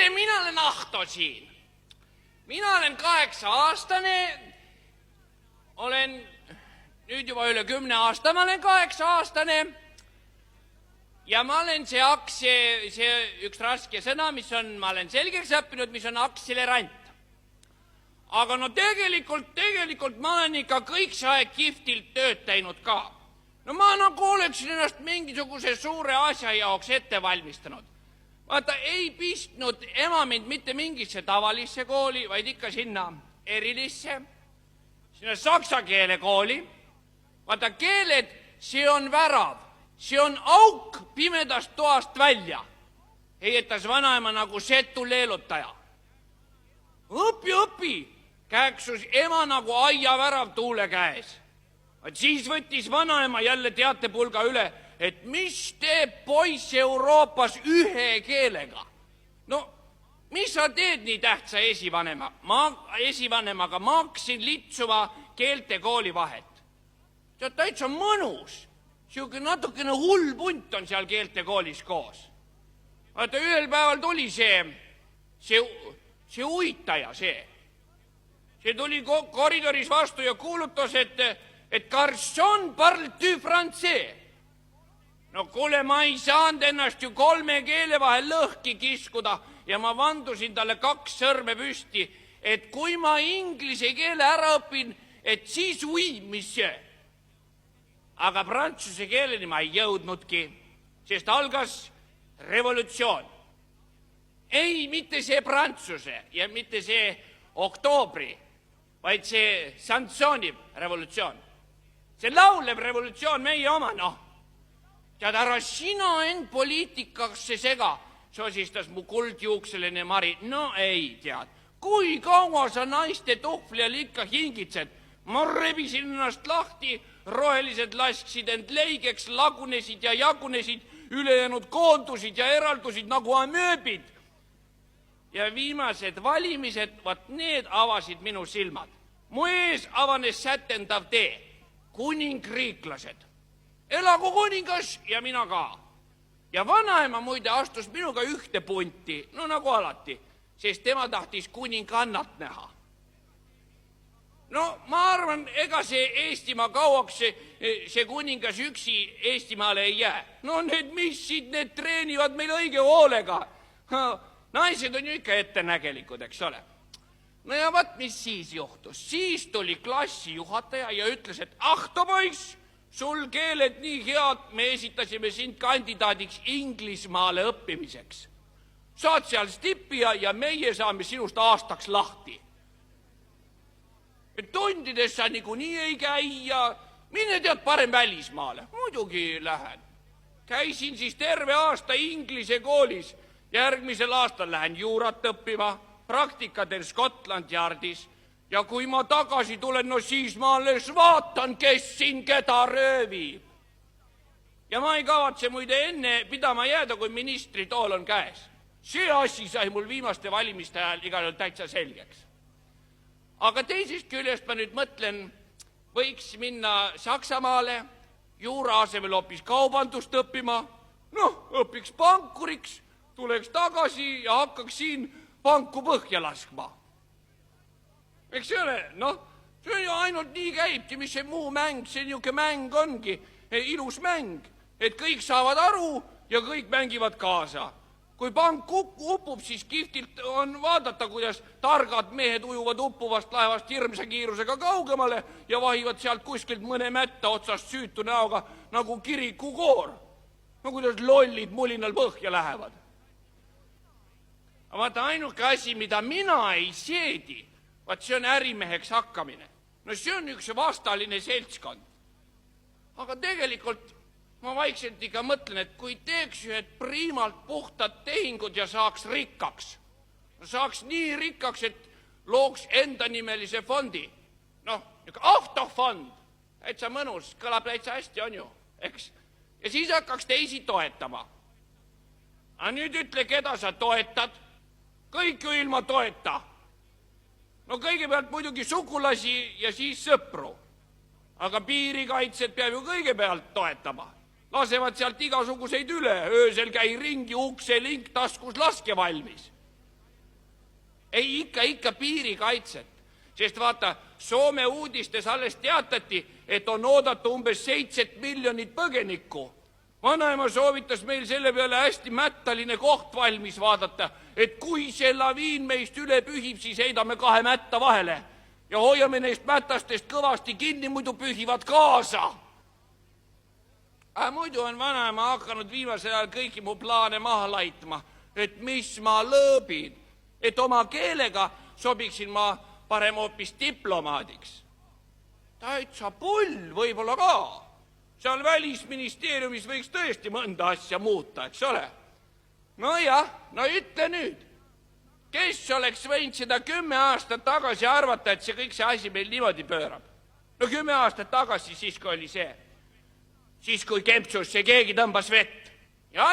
tere, mina olen Ahto siin. Mina olen 8-aastane, olen nüüd juba üle 10 aasta, ma olen 8-aastane ja ma olen see üks raske sõna, mis on, ma olen selgeks õppinud, mis on akselerant. Aga no tegelikult ma olen ikka kõik see aeg kihvtilt tööd teinud ka. No ma nagu oleksin ennast mingisuguse suure asja jaoks ette valmistanud. Vaata, ei pistnud ema mind mitte mingisse tavalisse kooli, vaid ikka sinna erilisse, sinna saksa keele kooli. Vaata, keeled, see on värav, see on auk pimedast toast välja. Heietas vanaema nagu setu leelutaja. Õpi, käeksus ema nagu aiavärav tuule käes. Siis võttis vanaema jälle teatepulga üle, et mis teeb poiss Euroopas ühe keelega. No, mis sa teed nii tähtsa esivanemaga? Ma hakkasin litsuma keeltekooli vahet. See on täitsa mõnus. Siuke natukene hull punt on seal keeltekoolis koos. Vaata, ühel päeval tuli see uitaja, see tuli koridoris vastu ja kuulutas, et garçon parle du français. No kuule, ma ei saanud ennast ju 3 keele vahel lõhki kiskuda ja ma vandusin talle 2 sõrme püsti, et kui ma inglise keele ära õpin, et siis oui, monsieur. Aga prantsuse keeleni ma ei jõudnudki, sest algas revolutsioon. Ei, mitte see prantsuse ja mitte see oktoobri, vaid see Sansoni revolutsioon. See laulev revolutsioon meie oma, noh. Tead, ära sina end poliitikasse sega, sosistas mu kuldjuukseline Mari. No ei, tead, kui kaua sa naiste tuhvlijal ikka hingitsed? Ma rebisin ennast lahti, rohelised lasksid end leigeks, lagunesid ja jagunesid, ülejäänud koondusid ja eraldusid nagu amööbid. Ja viimased valimised, vaat need avasid minu silmad. Mu ees avanes sätendav tee. Kuningriiklased. Elagu kuningas ja mina ka. Ja vanaema muide astus minuga ühte punti, no nagu alati, sest tema tahtis kuningannat näha. No ma arvan, ega see Eestimaa kauaks see kuningas üksi Eestimaale ei jää. No need missid, need treenivad meil õige hoolega. Naised on ju ikka ettenägelikud, eks ole. No ja vaat, mis siis juhtus. Siis tuli klassijuhataja ja ütles, et Ahto poiss, sul keeled nii head, me esitasime sind kandidaadiks Inglismaale õppimiseks. Saad seal stippi ja meie saame sinust aastaks lahti. Tundides sa niikuinii ei käi ja mine tead parem välismaale. Muidugi lähen. Käisin siis terve aasta Inglise koolis. Järgmisel aastal lähen juurat õppima, praktikatel Scotland Yardis ja kui ma tagasi tulen, no siis ma alles vaatan, kes siin keda röövib. Ja ma ei kavatse muide enne pidama jääda, kui ministritool on käes. See asi sai mul viimaste valimiste ajal igal juhul täitsa selgeks. Aga teisest küljest ma nüüd mõtlen, võiks minna Saksamaale, juura asemel hoopis kaubandust õppima, õpiks pankuriks, tuleks tagasi ja hakkaks siin panku põhja laskma. Eks see ole, see on ju ainult nii käibki, mis see muu mäng, see niuke mäng ongi, ilus mäng, et kõik saavad aru ja kõik mängivad kaasa. Kui pank upub, siis kihvtilt on vaadata, kuidas targad mehed ujuvad uppuvast laevast hirmsa kiirusega kaugemale ja vahivad sealt kuskilt mõne mätta otsast süütu näoga nagu kirikukoor. No kuidas lollid mulinal põhja lähevad. Vaata, ainuke asi, mida mina ei seedi, vaat see on ärimeheks hakkamine. No see on üks vastaline seltskond. Aga tegelikult ma vaikselt ikka mõtlen, et kui teeks ühed priimalt puhtad tehingud ja saaks rikkaks, saaks nii rikkaks, et looks endanimelise fondi. Autofond, täitsa mõnus, kõlab täitsa hästi, on ju, eks? Ja siis hakkaks teisi toetama. Aga nüüd ütle, keda sa toetad? Kõik ju ilma toeta. No kõigepealt muidugi sugulasi ja siis sõpru. Aga piirikaitset peab ju kõigepealt toetama. Lasevad sealt igasuguseid üle, öösel käi ringi, ukse link taskus laske valmis. ei, ikka piirikaitset. Sest vaata, Soome uudistes alles teatati, et on oodata umbes 7 miljonit põgenikku. Vanaema soovitas meil selle peale hästi mättaline koht valmis vaadata, et kui see laviin meist üle pühib, siis heidame 2 mätta vahele ja hoiame neist mätastest kõvasti kinni, muidu pühivad kaasa. Muidu on vanaema hakanud viimasel ajal kõiki mu plaane maha laitma, et mis ma lõõbin, et oma keelega sobiksin ma parem hoopis diplomaadiks. Täitsa pull võib-olla ka. Seal Välisministeeriumis võiks tõesti mõnda asja muuta, eks ole? No jah, no ütle nüüd. Kes oleks võinud seda 10 aastat tagasi arvata, et see kõik see asi meil niimoodi pöörab? No 10 aastat tagasi siis, kui oli see. Siis, kui Kempsusse keegi tõmbas vett. Ja.